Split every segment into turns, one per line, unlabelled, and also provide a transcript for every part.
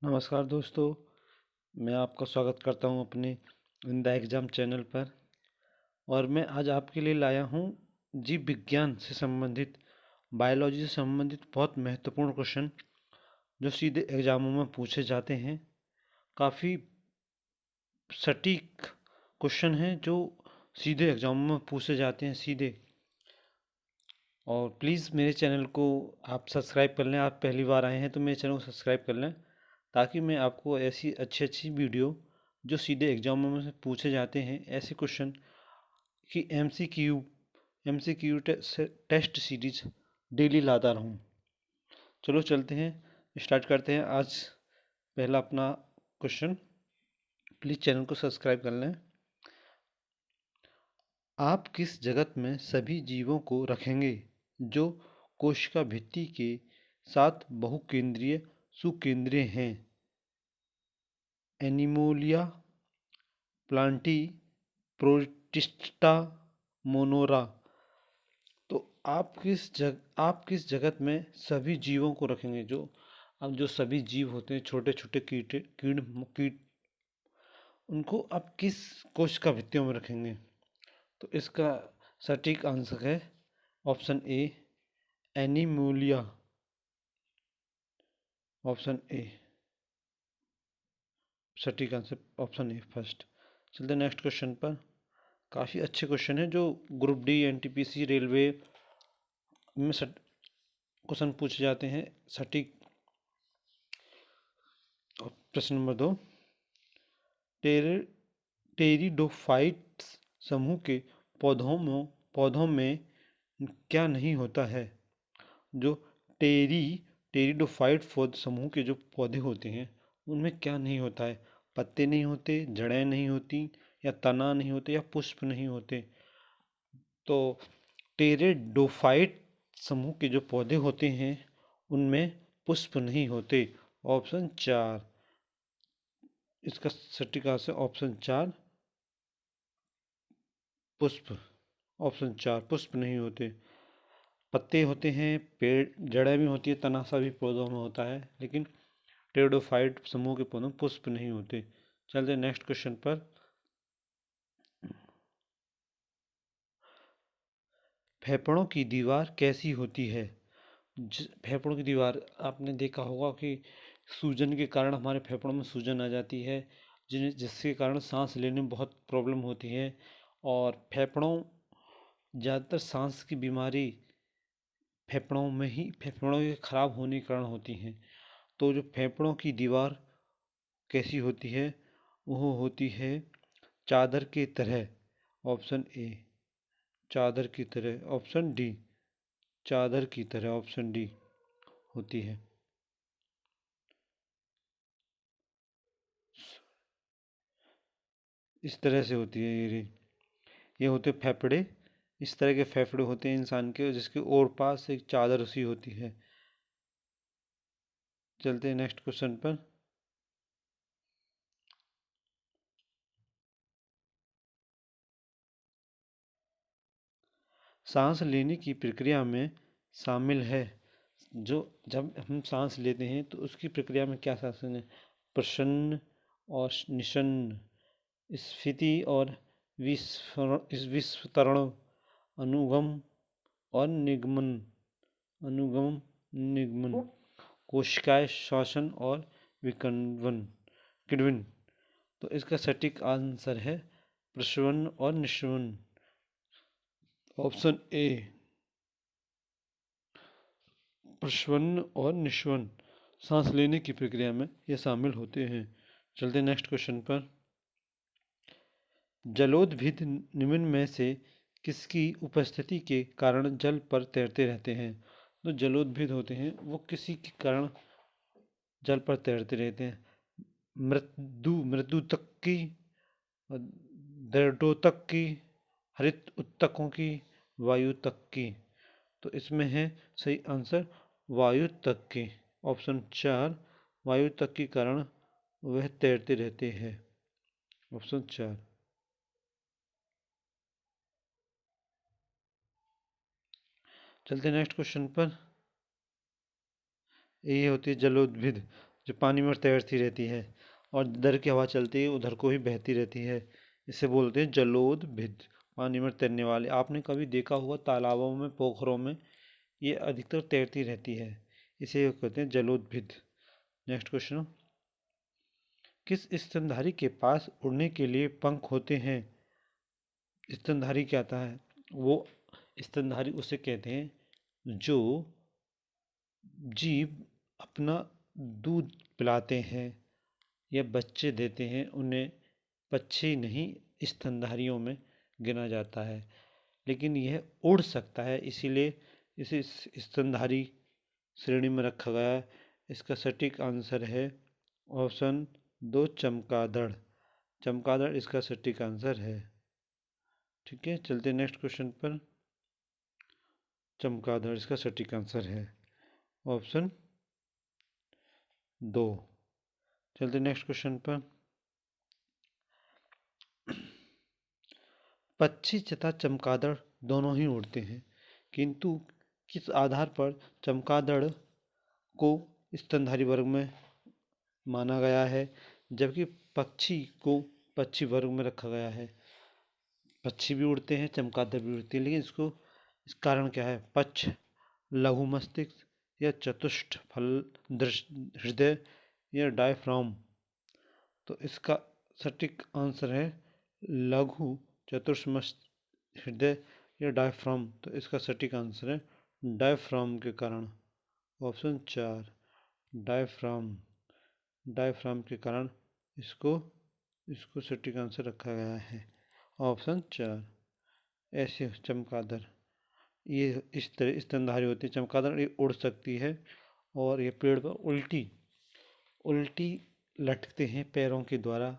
नमस्कार दोस्तों, मैं आपका स्वागत करता हूं अपने इन द एग्ज़ाम चैनल पर। और मैं आज आपके लिए लाया हूं जीव विज्ञान से संबंधित, बायोलॉजी से संबंधित बहुत महत्वपूर्ण क्वेश्चन जो सीधे एग्ज़ामों में पूछे जाते हैं। काफ़ी सटीक क्वेश्चन हैं जो सीधे एग्ज़ामों में पूछे जाते हैं सीधे। और प्लीज़ मेरे चैनल को आप सब्सक्राइब कर लें। आप पहली बार आए हैं तो मेरे चैनल को सब्सक्राइब कर लें, ताकि मैं आपको ऐसी अच्छी अच्छी वीडियो जो सीधे एग्जामों में से पूछे जाते हैं, ऐसे क्वेश्चन की एमसीक्यू टेस्ट सीरीज डेली लाता रहूं। चलो चलते हैं, स्टार्ट करते हैं आज पहला अपना क्वेश्चन। प्लीज़ चैनल को सब्सक्राइब कर लें। आप किस जगत में सभी जीवों को रखेंगे जो कोशिका भित्ति के साथ बहुकेंद्रीय सुकेंद्रीय हैं? एनिमोलिया, प्लांटी, प्रोटिस्टा, मोनोरा। तो आप किस जगत में सभी जीवों को रखेंगे? जो सभी जीव होते हैं, छोटे छोटे कीट, उनको आप किस कोशिका भित्तियों में रखेंगे? तो इसका सटीक आंसर है ऑप्शन ए, एनिमोलिया। ऑप्शन ए सटीक आंसर, ऑप्शन ए फर्स्ट। चलते नेक्स्ट क्वेश्चन पर। काफ़ी अच्छे क्वेश्चन है जो ग्रुप डी, एनटीपीसी, रेलवे में क्वेश्चन पूछे जाते हैं सटीक। प्रश्न नंबर 2, टेरिडोफाइट्स समूह के पौधों में क्या नहीं होता है? जो टेरिडोफाइट समूह के जो पौधे होते हैं उनमें क्या नहीं होता है? पत्ते नहीं होते, जड़ें नहीं होती, या तना नहीं होते, या पुष्प नहीं होते। तो टेरिडोफाइट समूह के जो पौधे होते हैं उनमें पुष्प नहीं होते। ऑप्शन 4, इसका सटीक आंसर ऑप्शन 4, पुष्प। ऑप्शन 4, पुष्प नहीं होते। पत्ते होते हैं, पेड़ जड़ें भी होती है, तनासा भी पौधों में होता है, लेकिन टेरिडोफाइट समूह के पौधों में पुष्प नहीं होते। चलते नेक्स्ट क्वेश्चन पर। फेफड़ों की दीवार कैसी होती है? फेफड़ों की दीवार आपने देखा होगा कि सूजन के कारण हमारे फेफड़ों में सूजन आ जाती है, जिसके कारण सांस लेने में बहुत प्रॉब्लम होती है। और ज़्यादातर सांस की बीमारी फेफड़ों के खराब होने के कारण होती हैं। तो जो फेफड़ों की दीवार कैसी होती है, वो होती है चादर की तरह। ऑप्शन ए, चादर की तरह। ऑप्शन डी, चादर की तरह। ऑप्शन डी होती है। इस तरह से होती है ये होते फेफड़े। इस तरह के फेफड़े होते हैं इंसान के, जिसके और पास एक चादर सी होती है। चलते हैं नेक्स्ट क्वेश्चन पर। सांस लेने की प्रक्रिया में शामिल है। जो जब हम सांस लेते हैं तो उसकी प्रक्रिया में क्या शासन है? प्रश्न और निषण, स्फीति और विस्फोरण, अनुगम और निगमन, अनुगम निगमन, कोशिकाएं श्वसन और विकर्णन किण्वन। तो इसका सटीक आंसर है प्रस्रवण और निस्रवण। ऑप्शन ए, प्रस्रवण और निस्रवण सांस लेने की प्रक्रिया में ये शामिल होते हैं। चलते नेक्स्ट क्वेश्चन पर। जलोदभिद निम्न में से किसकी उपस्थिति के कारण जल पर तैरते रहते हैं? जो जलोदभिद होते हैं वो किसी के कारण जल पर तैरते रहते हैं? मृदुतक दृढ़ोतक की, हरित उत्तकों की, वायु तक की। तो इसमें है सही आंसर वायु तक की। ऑप्शन 4, वायु तक के कारण वह तैरते रहते हैं। ऑप्शन 4। चलते नेक्स्ट क्वेश्चन पर। ये होती है जलोदभिद। जो पानी में तैरती रहती है और जिधर की हवा चलती है उधर को ही बहती रहती है। इसे बोलते हैं जलोदभिद, पानी में तैरने वाले। आपने कभी देखा होगा तालाबों में, पोखरों में ये अधिकतर तैरती रहती है, इसे कहते हैं जलोदभिद। नेक्स्ट क्वेश्चन, किस स्तनधारी के पास उड़ने के लिए पंख होते हैं? स्तनधारी क्या आता है? वो स्तनधारी उसे कहते हैं जो जीव अपना दूध पिलाते हैं या बच्चे देते हैं, उन्हें पक्षी नहीं स्तनधारियों में गिना जाता है, लेकिन यह उड़ सकता है, इसीलिए इसे स्तनधारी श्रेणी में रखा गया है। इसका सटीक आंसर है ऑप्शन 2 चमगादड़। चमगादड़ इसका सटीक आंसर है। ठीक है, चलते नेक्स्ट क्वेश्चन पर। चमगादड़ इसका सटीक आंसर है ऑप्शन 2। चलते नेक्स्ट क्वेश्चन पर। पक्षी तथा चमगादड़ दोनों ही उड़ते हैं, किंतु किस आधार पर चमगादड़ को स्तनधारी वर्ग में माना गया है जबकि पक्षी को पक्षी वर्ग में रखा गया है? पक्षी भी उड़ते हैं, चमगादड़ भी उड़ती है, लेकिन इस कारण क्या है? पक्ष, लघु मस्तिष्क या चतुष्ट फल हृदय या डायफ्राम? तो इसका सटीक आंसर है लघु चतुष्मस्तिष्क हृदय या डायफ्राम। तो इसका सटीक आंसर है डायफ्राम के कारण, ऑप्शन 4 डायफ्राम। डायफ्राम के कारण इसको सटीक आंसर रखा गया है ऑप्शन 4। ऐसे चमगादड़ ये इस तरह स्तनधारी होती है। चमगादड़ ये उड़ सकती है और ये पेड़ पर उल्टी लटकते हैं पैरों के द्वारा।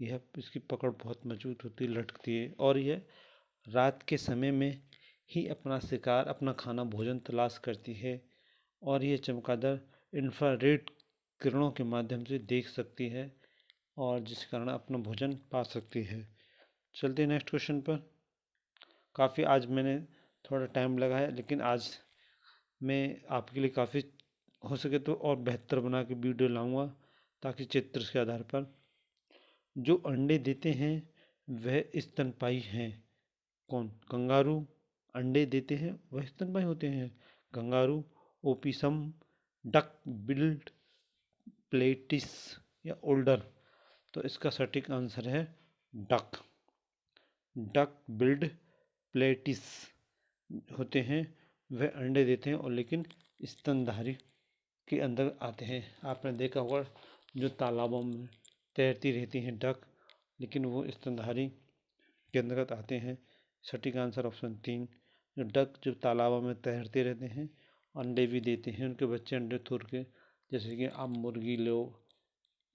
यह इसकी पकड़ बहुत मजबूत होती है, लटकती है, और यह रात के समय में ही अपना शिकार, अपना खाना भोजन तलाश करती है। और ये चमगादड़ इंफ्रारेड किरणों के माध्यम से देख सकती है और जिस कारण अपना भोजन पा सकती है। चलते हैं नेक्स्ट क्वेश्चन पर। काफ़ी आज मैंने थोड़ा टाइम लगा है, लेकिन आज मैं आपके लिए काफ़ी हो सके तो और बेहतर बना के वीडियो लाऊंगा, ताकि चित्र के आधार पर जो अंडे देते हैं वह स्तनपायी हैं। कौन? कंगारू अंडे देते हैं, वह स्तनपायी होते हैं। कंगारू, ओपिसम, डक बिल्ड प्लेटिस या ओल्डर? तो इसका सटीक आंसर है डक। डक बिल्ड प्लेटिस होते हैं, वह अंडे देते हैं और लेकिन स्तनधारी के अंदर आते हैं। आपने देखा होगा जो तालाबों में तैरती रहती हैं डक, लेकिन वो स्तनधारी के अंतर्गत आते हैं। सटीक आंसर ऑप्शन 3। जो डक जो तालाबों में तैरते रहते हैं, अंडे भी देते हैं, उनके बच्चे अंडे तोड़ के, जैसे कि आप मुर्गी लो,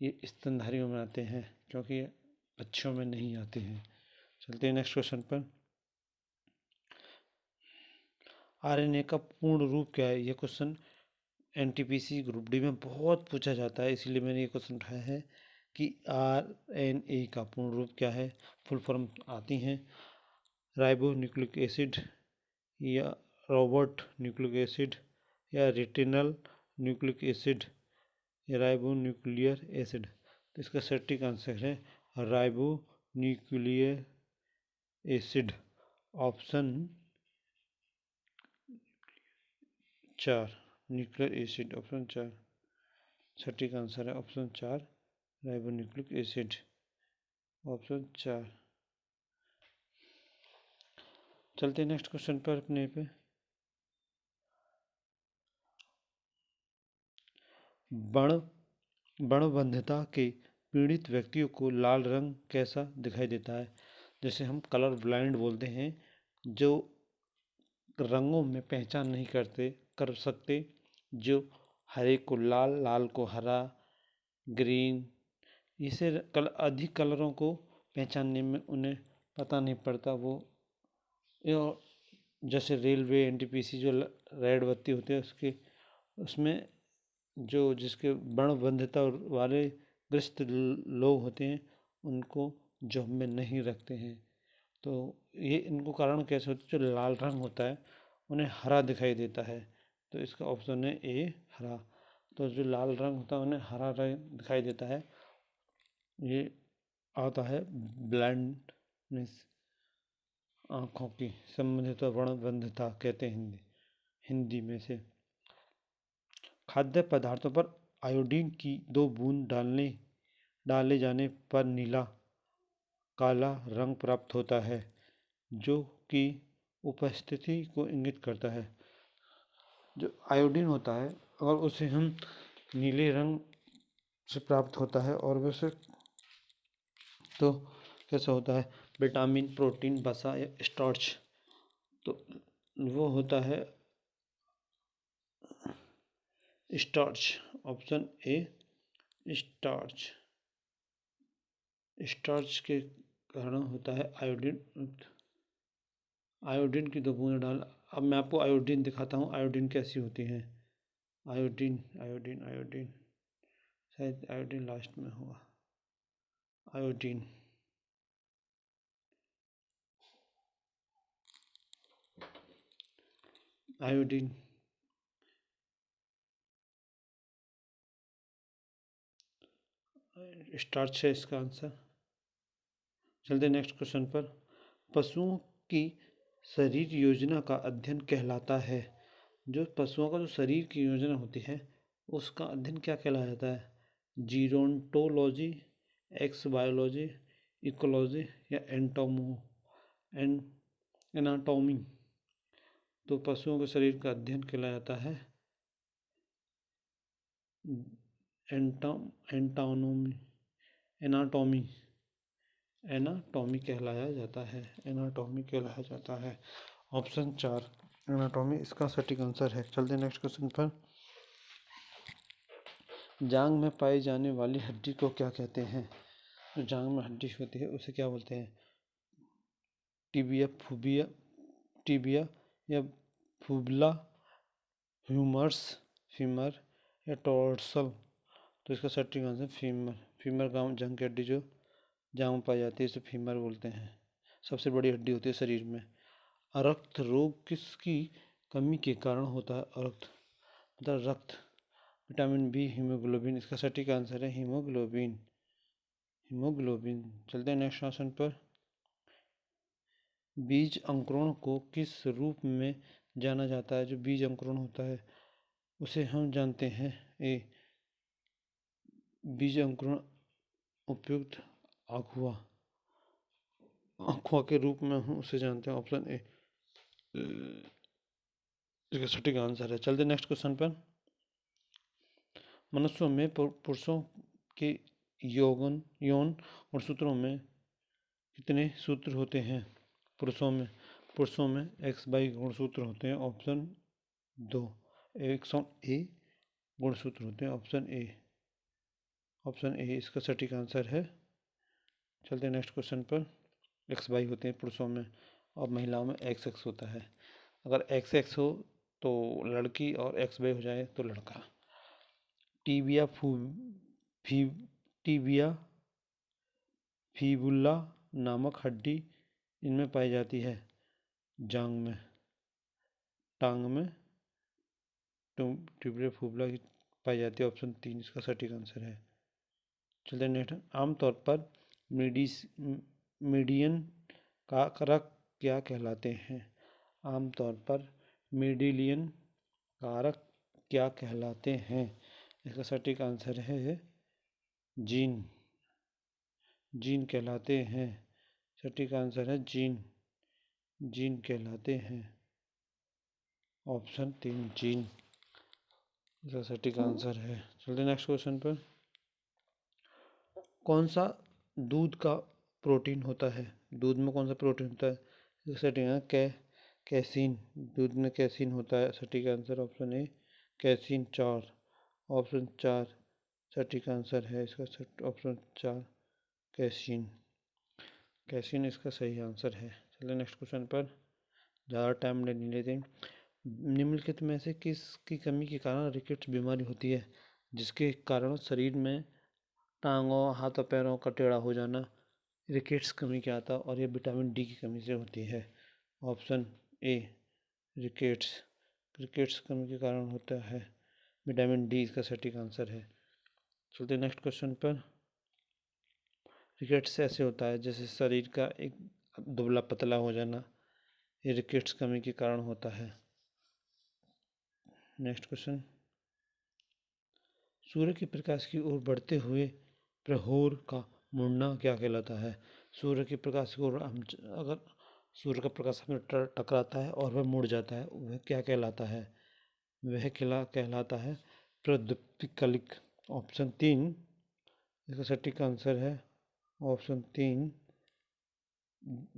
ये स्तनधारियों में आते हैं, क्योंकि ये बच्चों में नहीं आते हैं। चलते हैं नेक्स्ट क्वेश्चन पर। आरएनए का पूर्ण रूप क्या है? यह क्वेश्चन एनटीपीसी ग्रुप डी में बहुत पूछा जाता है, इसीलिए मैंने ये क्वेश्चन उठाया है कि आरएनए का पूर्ण रूप क्या है। फुल फॉर्म आती हैं राइबो न्यूक्लिक एसिड या रोबोट न्यूक्लिक एसिड या रेटिनल न्यूक्लिक एसिड या राइबो न्यूक्लियर एसिड? तो इसका सटीक आंसर है ribo nuclear acid, option 4 nuclear acid, option 4 सटीक आंसर है ऑप्शन 4 राइबोन्यूक्लिक एसिड, ऑप्शन 4। चलते हैं नेक्स्ट क्वेश्चन पर अपने पे। बणबंधता के पीड़ित व्यक्तियों को लाल रंग कैसा दिखाई देता है? जैसे हम कलर ब्लाइंड बोलते हैं, जो रंगों में पहचान नहीं कर सकते, जो हरे को लाल, लाल को हरा, ग्रीन, इसे अधिक कलरों को पहचानने में उन्हें पता नहीं पड़ता। वो जैसे रेलवे एनटीपीसी जो रेड बत्ती होती है उसमें जो जिसके बणबंधता वाले ग्रस्त लोग होते हैं उनको जॉब में नहीं रखते हैं। तो ये इनको कारण कैसे होता है? जो लाल रंग होता है उन्हें हरा दिखाई देता है, तो इसका ऑप्शन है ए हरा। तो जो लाल रंग होता है उन्हें हरा रंग दिखाई देता है। ये आता है ब्लाइंडनेस, आँखों की संबंधित वर्णबंधता कहते हैं हिंदी में से। खाद्य पदार्थों पर आयोडीन की 2 बूंद डाले जाने पर नीला काला रंग प्राप्त होता है, जो कि उपस्थिति को इंगित करता है। जो आयोडीन होता है अगर उसे हम नीले रंग से प्राप्त होता है, और वैसे तो कैसा होता है, विटामिन, प्रोटीन, वसा या स्टार्च, तो वो होता है starch. Option A starch. Starch के कारण होता है आयोडीन। आयोडीन की 2 बूंद डाल। अब मैं आपको आयोडीन दिखाता हूँ, आयोडीन कैसी होती है। आयोडीन आयोडीन आयोडीन, शायद आयोडीन लास्ट में होगा। आयोडीन, आयोडीन स्टार्च है इसका आंसर। चलते नेक्स्ट क्वेश्चन पर। पशुओं की शरीर योजना का अध्ययन कहलाता है। जो पशुओं का जो शरीर की योजना होती है उसका अध्ययन क्या कहलाया जाता है? जीरोंटोलॉजी, एक्स बायोलॉजी, इकोलॉजी या एनाटॉमी। तो पशुओं के शरीर का अध्ययन कहलाया जाता है एंटानोमी, एनाटॉमी, एनाटॉमी कहलाया जाता है। एनाटॉमी कहलाया जाता है। ऑप्शन 4 एनाटॉमी इसका सटीक आंसर है। चलते नेक्स्ट क्वेश्चन पर। जांघ में पाई जाने वाली हड्डी को क्या कहते हैं? जो जांघ में हड्डी होती है उसे क्या बोलते हैं? टिबिया या फुबला, ह्यूमरस, फीमर या टॉर्सल। तो इसका सटीक आंसर फीमर। फीमर जांघ की हड्डी जो जांघ में पाई जाती है इसे फीमर बोलते हैं। सबसे बड़ी हड्डी होती है शरीर में। रक्त रोग किसकी कमी के कारण होता है? मतलब रक्त, विटामिन बी, हीमोग्लोबिन। इसका सटीक आंसर है हीमोग्लोबिन। हीमोग्लोबिन। चलते हैं नेक्स्ट क्वेश्चन पर। बीज अंकुरण को किस रूप में जाना जाता है? जो बीज अंकुरण होता है उसे हम जानते हैं ए बीज अंकुरण उपयुक्त अगुआ के रूप में हम उसे जानते हैं। ऑप्शन ए इसका सटीक आंसर है। चलते नेक्स्ट क्वेश्चन पर। मनुष्यों में पुरुषों के यौन और सूत्रों में कितने सूत्र होते हैं? पुरुषों में XY गुणसूत्र होते हैं। ऑप्शन 2 100 ए गुणसूत्र होते हैं। ऑप्शन ए इसका सटीक आंसर है। चलते हैं नेक्स्ट क्वेश्चन पर। XY होते हैं पुरुषों में और महिलाओं में XX होता है। अगर XX हो तो लड़की और XY हो जाए तो लड़का। टीबिया फीबुला नामक हड्डी इनमें पाई जाती है? जांघ में, टांग में टिबिया फीबुला की पाई जाती है। ऑप्शन 3 इसका सटीक आंसर है। चलते नेक्स्ट। आमतौर पर मीडियन कारक क्या कहलाते हैं? आमतौर पर मेडिलियन कारक क्या कहलाते हैं? इसका सटीक आंसर है जीन। जीन कहलाते हैं। सटीक आंसर है जीन कहलाते हैं। ऑप्शन 3 जीन इसका सटीक आंसर है। चलते नेक्स्ट क्वेश्चन पर। कौन सा दूध का प्रोटीन होता है? दूध में कौन सा प्रोटीन होता है? इसका सटीक आंसर कैसीन। दूध में कैसीन होता है। सटीक answer option A casein 4। Option 4 सटीक आंसर है इसका। Option 4 casein. कैसीन इसका सही आंसर है। चलिए नेक्स्ट क्वेश्चन पर। ज़्यादा टाइम नहीं लेते। निम्नलिखित में से किसकी कमी के कारण रिकेट्स बीमारी होती है? जिसके कारण शरीर में टांगों, हाथों, पैरों का टेढ़ा हो जाना रिकेट्स कमी क्या आता है, और ये विटामिन डी की कमी से होती है। ऑप्शन ए रिकेट्स कमी के कारण होता है। विटामिन डी इसका सटीक आंसर है। चलते नेक्स्ट क्वेश्चन पर। रिकेट्स ऐसे होता है जैसे शरीर का एक दुबला पतला हो जाना, ये रिकेट्स कमी के कारण होता है। Next question. सूर्य के प्रकाश की ओर बढ़ते हुए प्रहर का मुड़ना क्या कहलाता है? सूर्य के प्रकाश की ओर हम अगर सूर्य का प्रकाश हमें टकराता है और वह मुड़ जाता है, वह क्या कहलाता है? वह कहलाता है प्रदीप्तिकलिक। ऑप्शन 3 इसका सटीक आंसर है। ऑप्शन 3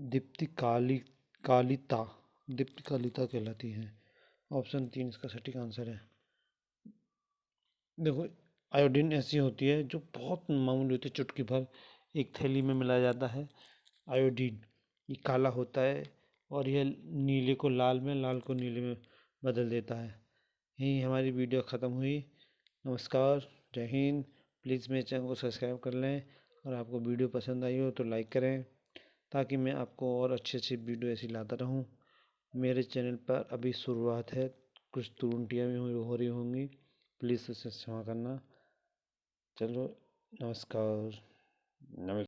दीप्तिकालिता दीप्तिकालिता कहलाती है। ऑप्शन 3 इसका सटीक आंसर है। देखो, आयोडीन ऐसी होती है जो बहुत मामूली होती है, चुटकी भर एक थैली में मिलाया जाता है। आयोडीन ये काला होता है और यह नीले को लाल में, लाल को नीले में बदल देता है। यही हमारी वीडियो ख़त्म हुई। नमस्कार, जय हिंद। प्लीज़ मेरे चैनल को सब्सक्राइब कर लें और आपको वीडियो पसंद आई हो तो लाइक करें, ताकि मैं आपको और अच्छी अच्छी वीडियो ऐसी लाता रहूं। मेरे चैनल पर अभी शुरुआत है, कुछ त्रुटियाँ भी हो रही होंगी, प्लीज़ उसे क्षमा करना। चलो, नमस्कार। नमस्कार।